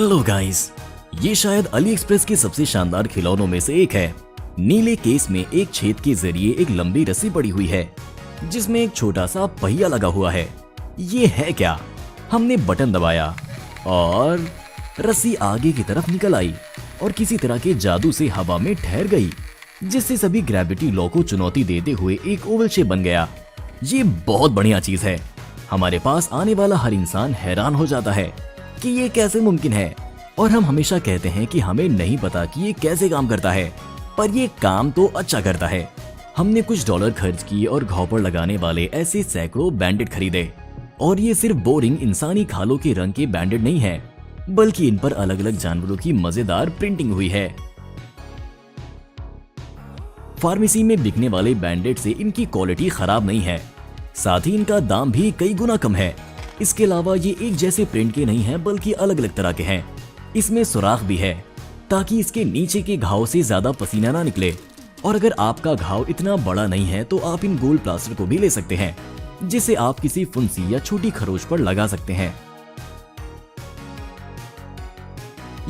Hello guys, ये शायद Ali express के सबसे शानदार खिलौनों में से एक है। नीले केस में एक छेद के जरिए एक लंबी रस्सी पड़ी हुई है जिसमें एक छोटा सा पहिया लगा हुआ है। ये है क्या? हमने बटन दबाया और रस्सी आगे की तरफ निकल आई और किसी तरह के जादू से हवा में ठहर गई, जिससे सभी ग्रेविटी लॉ को चुनौती देते हुए एक ओवल शेप बन गया। ये बहुत बढ़िया चीज है। हमारे पास आने वाला हर इंसान हैरान हो जाता है कि ये कैसे मुमकिन है, और हम हमेशा कहते हैं कि हमें नहीं पता कि ये कैसे काम करता है, पर ये काम तो अच्छा करता है। हमने कुछ डॉलर खर्च किए और घाव पर लगाने वाले ऐसे सैकड़ों बैंडेड खरीदे, और ये सिर्फ बोरिंग इंसानी खालों के रंग के बैंडेड नहीं है, बल्कि इन पर अलग अलग जानवरों की मजेदार प्रिंटिंग हुई है। फार्मेसी में बिकने वाले बैंडेड से इनकी क्वालिटी खराब नहीं है, साथ ही इनका दाम भी कई गुना कम है। इसके अलावा ये एक जैसे प्रिंट के नहीं हैं, बल्कि अलग अलग तरह के हैं। इसमें सुराख भी है ताकि इसके नीचे के घाव से ज्यादा पसीना ना निकले। और अगर आपका घाव इतना बड़ा नहीं है तो आप इन गोल्ड प्लास्टर को भी ले सकते हैं, जिसे आप किसी फुंसी या छोटी खरोच पर लगा सकते हैं।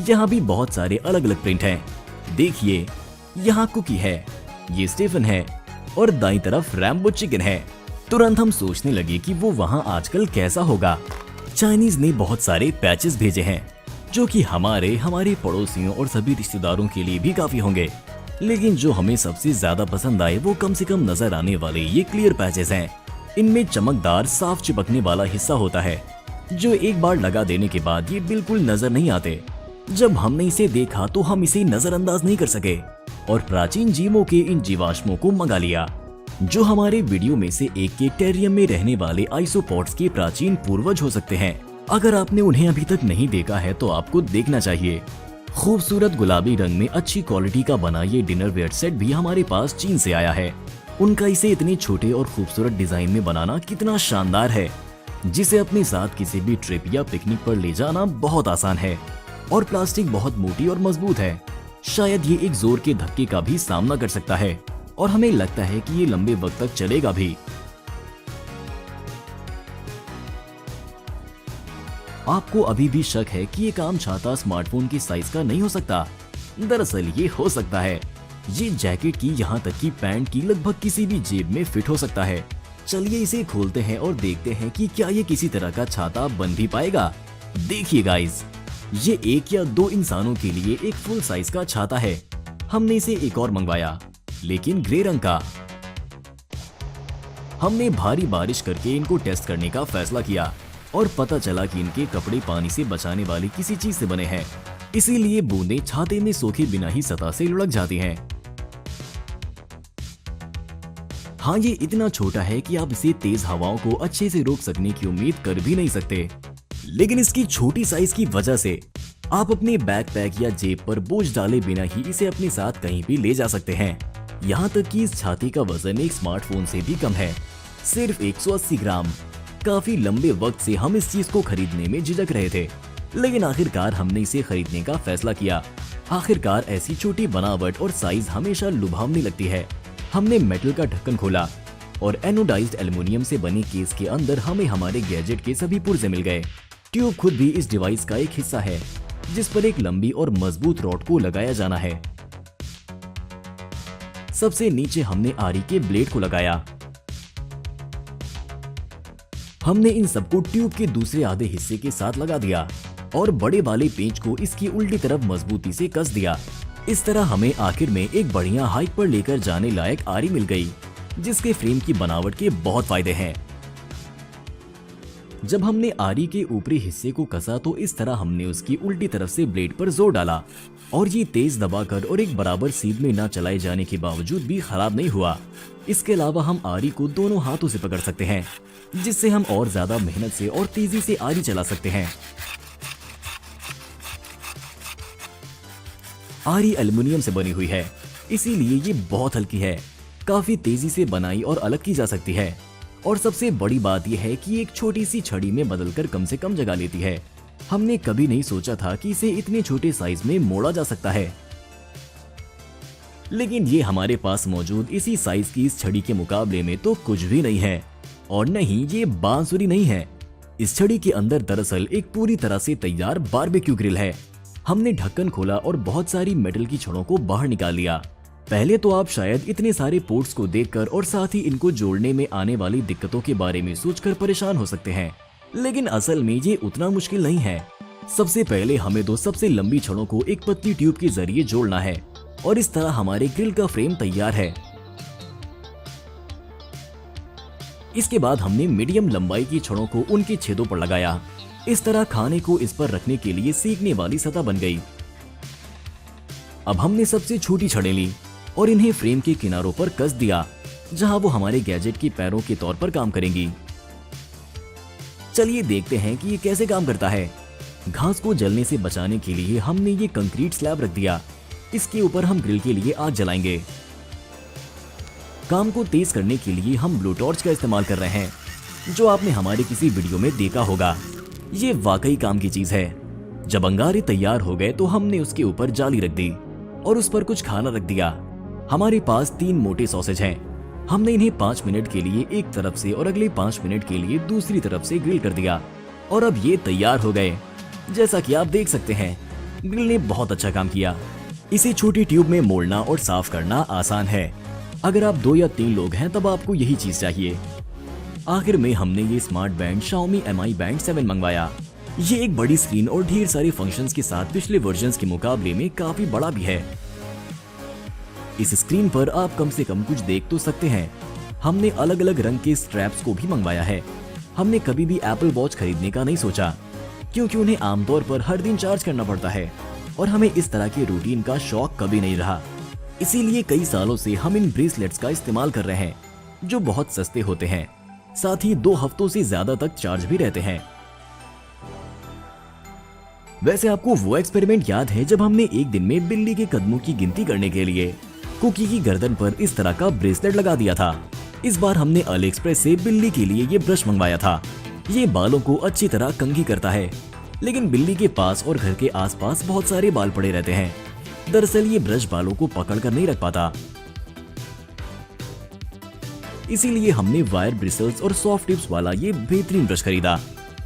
यहाँ भी बहुत सारे अलग अलग प्रिंट हैं। देखिए, यहाँ कुकी है, ये स्टीफन है और दाईं तरफ रैम्बो चिकन है। तुरंत हम सोचने लगे कि वो वहाँ आजकल कैसा होगा। चाइनीज ने बहुत सारे पैचेस भेजे हैं जो कि हमारे पड़ोसियों और सभी रिश्तेदारों के लिए भी काफी होंगे, लेकिन जो हमें सबसे ज्यादा पसंद आए वो कम से कम नजर आने वाले ये क्लियर पैचेस हैं। इनमें चमकदार साफ चिपकने वाला हिस्सा होता है जो एक बार लगा देने के बाद ये बिल्कुल नजर नहीं आते। जब हमने इसे देखा तो हम इसे नजरअंदाज नहीं कर सके और प्राचीन जीवों के इन जीवाश्मों को मंगा लिया, जो हमारे वीडियो में से एक के टेरियम में रहने वाले आइसोपॉड्स के प्राचीन पूर्वज हो सकते हैं। अगर आपने उन्हें अभी तक नहीं देखा है तो आपको देखना चाहिए। खूबसूरत गुलाबी रंग में अच्छी क्वालिटी का बना ये डिनर वेयर सेट भी हमारे पास चीन से आया है। उनका इसे इतने छोटे और खूबसूरत डिजाइन में बनाना कितना शानदार है, जिसे अपने साथ किसी भी ट्रिप या पिकनिक पर ले जाना बहुत आसान है। और प्लास्टिक बहुत मोटी और मजबूत है, शायद ये एक जोर के धक्के का भी सामना कर सकता है, और हमें लगता है कि ये लंबे वक्त तक चलेगा भी। आपको अभी भी शक है कि ये काम छाता स्मार्टफोन के साइज का नहीं हो सकता? दरअसल ये हो सकता है। ये जैकेट की यहाँ तक कि पैंट की लगभग किसी भी जेब में फिट हो सकता है। चलिए इसे खोलते हैं और देखते हैं कि क्या ये किसी तरह का छाता बन भी पाएगा। देखिए गाइस, ये एक या दो इंसानों के लिए एक फुल साइज का छाता है। हमने इसे एक और मंगवाया, लेकिन ग्रे रंग का। हमने भारी बारिश करके इनको टेस्ट करने का फैसला किया और पता चला कि इनके कपड़े पानी से बचाने वाली किसी चीज से बने हैं, इसीलिए बूंदें छाते में सोखे बिना ही सतह से लुढ़क जाती हैं। हाँ, ये इतना छोटा है कि आप इसे तेज हवाओं को अच्छे से रोक सकने की उम्मीद कर भी नहीं सकते, लेकिन इसकी छोटी साइज की वजह से आप अपने बैकपैक या जेब पर बोझ डाले बिना ही इसे अपने साथ कहीं भी ले जा सकते हैं। यहाँ तक कि इस छाती का वजन एक स्मार्टफोन से भी कम है, सिर्फ 180 ग्राम। काफी लंबे वक्त से हम इस चीज को खरीदने में झिझक रहे थे, लेकिन आखिरकार हमने इसे खरीदने का फैसला किया। आखिरकार ऐसी छोटी बनावट और साइज हमेशा लुभावनी लगती है। हमने मेटल का ढक्कन खोला और एनोडाइज्ड एल्युमिनियम से बने केस के अंदर हमें हमारे गैजेट के सभी पुर्जे मिल गए। ट्यूब खुद भी इस डिवाइस का एक हिस्सा है, जिस पर एक लंबी और मजबूत रॉड को लगाया जाना है। सबसे नीचे हमने आरी के ब्लेड को लगाया। हमने इन सबको ट्यूब के दूसरे आधे हिस्से के साथ लगा दिया और बड़े वाले पेंच को इसकी उल्टी तरफ मजबूती से कस दिया। इस तरह हमें आखिर में एक बढ़िया हाइट पर लेकर जाने लायक आरी मिल गई, जिसके फ्रेम की बनावट के बहुत फायदे हैं। जब हमने आरी के ऊपरी हिस्से को कसा तो इस तरह हमने उसकी उल्टी तरफ से ब्लेड पर जोर डाला, और ये तेज दबाकर और एक बराबर सीध में न चलाए जाने के बावजूद भी खराब नहीं हुआ। इसके अलावा हम आरी को दोनों हाथों से पकड़ सकते हैं, जिससे हम और ज्यादा मेहनत से और तेजी से आरी चला सकते हैं। आरी एल्युमिनियम से बनी हुई है, इसीलिए ये बहुत हल्की है, काफी तेजी से बनाई और अलग की जा सकती है। और सबसे बड़ी बात यह है कि एक छोटी सी छड़ी में बदलकर कम से कम जगह लेती है। हमने कभी नहीं सोचा था कि इसे इतने छोटे साइज में मोड़ा जा सकता है, लेकिन ये हमारे पास मौजूद इसी साइज की इस छड़ी के मुकाबले में तो कुछ भी नहीं है। और नहीं, ये बांसुरी नहीं है, इस छड़ी के अंदर दरअसल एक पूरी तरह से तैयार बारबेक्यू ग्रिल है। हमने ढक्कन खोला और बहुत सारी मेटल की छड़ों को बाहर निकाल लिया। पहले तो आप शायद इतने सारे पोर्ट्स को देखकर और साथ ही इनको जोड़ने में आने वाली दिक्कतों के बारे में सोचकर परेशान हो सकते हैं, लेकिन असल में ये उतना मुश्किल नहीं है। सबसे पहले हमें दो सबसे लंबी छड़ों को एक पतली ट्यूब के जरिए जोड़ना है और इस तरह हमारे ग्रिल का फ्रेम तैयार है। इसके बाद हमने मीडियम लंबाई की छड़ों को उनके छेदों पर लगाया। इस तरह खाने को इस पर रखने के लिए सीखने वाली सतह बन गई। अब हमने सबसे छोटी छड़ें ली और इन्हें फ्रेम के किनारों पर कस दिया, जहां वो हमारे गैजेट के पैरों के तौर पर काम करेंगी। चलिए देखते हैं कि ये कैसे काम करता है। घास को जलने से बचाने के लिए हमने ये कंक्रीट स्लैब रख दिया। इसके ऊपर हम ग्रिल के लिए आग जलाएंगे। काम को तेज करने के लिए हम ब्लो टॉर्च का इस्तेमाल कर रहे हैं, जो आपने हमारे किसी वीडियो में देखा होगा। ये वाकई काम की चीज है। जब अंगारे तैयार हो गए तो हमने उसके ऊपर जाली रख दी और उस पर कुछ खाना रख दिया। हमारे पास 3 मोटे सॉसेज हैं। हमने इन्हें 5 मिनट के लिए एक तरफ से और अगले 5 मिनट के लिए दूसरी तरफ से ग्रिल कर दिया और अब ये तैयार हो गए। जैसा कि आप देख सकते हैं, ग्रिल ने बहुत अच्छा काम किया। इसे छोटी ट्यूब में मोड़ना और साफ करना आसान है। अगर आप 2 या 3 लोग हैं तब आपको यही चीज चाहिए। आखिर में हमने ये smart band Xiaomi Mi Band 7 मंगवाया। ये एक बड़ी स्क्रीन और ढेर सारे फंक्शंस के साथ पिछले वर्जन्स के मुकाबले में काफी बड़ा भी है। इस स्क्रीन पर आप कम से कम कुछ देख तो सकते हैं। हमने अलग अलग रंग के स्ट्रैप्स को भी मंगवाया है। हमने कभी भी एप्पल वॉच खरीदने का नहीं सोचा, क्योंकि उन्हें आमतौर पर हर दिन चार्ज करना पड़ता है और हमें इस तरह के रूटीन का शौक कभी नहीं रहा। इसीलिए कई सालों से हम इन ब्रेसलेट्स का इस्तेमाल कर रहे हैं, जो बहुत सस्ते होते हैं, साथ ही 2 हफ्तों से ज्यादा तक चार्ज भी रहते हैं। वैसे आपको वो एक्सपेरिमेंट याद है जब हमने एक दिन में बिल्ली के कदमों की गिनती करने के लिए कुकी की गर्दन पर इस तरह का ब्रेसलेट लगा दिया था? इस बार हमने अलीएक्सप्रेस से बिल्ली के लिए ये ब्रश मंगवाया था। ये बालों को अच्छी तरह कंघी करता है, लेकिन बिल्ली के पास और घर के आसपास बहुत सारे बाल पड़े रहते हैं। दरअसल ये ब्रश बालों को पकड़ कर नहीं रख पाता, इसीलिए हमने वायर ब्रिसल्स और सॉफ्ट टिप्स वाला ये बेहतरीन ब्रश खरीदा,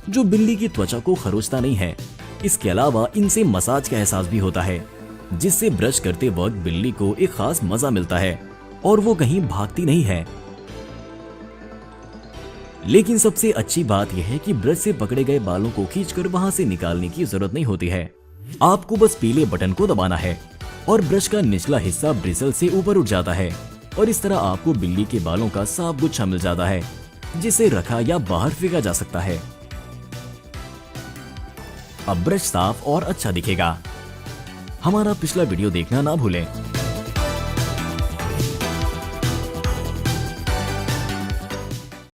जो बिल्ली की त्वचा को खरोचता नहीं है। इसके अलावा इनसे मसाज का एहसास भी होता है, जिससे ब्रश करते वक्त बिल्ली को एक खास मजा मिलता है और वो कहीं भागती नहीं है। लेकिन सबसे अच्छी बात यह है कि ब्रश से पकड़े गए बालों को खींचकर वहां से निकालने की जरूरत नहीं होती है। आपको बस पीले बटन को दबाना है और ब्रश का निचला हिस्सा ब्रिसल से ऊपर उठ जाता है और इस तरह आपको बिल्ली के बालों का साफ गुच्छा मिल जाता है, जिसे रखा या बाहर फेंका जा सकता है। अब ब्रश साफ और अच्छा दिखेगा। हमारा पिछला वीडियो देखना ना भूलें।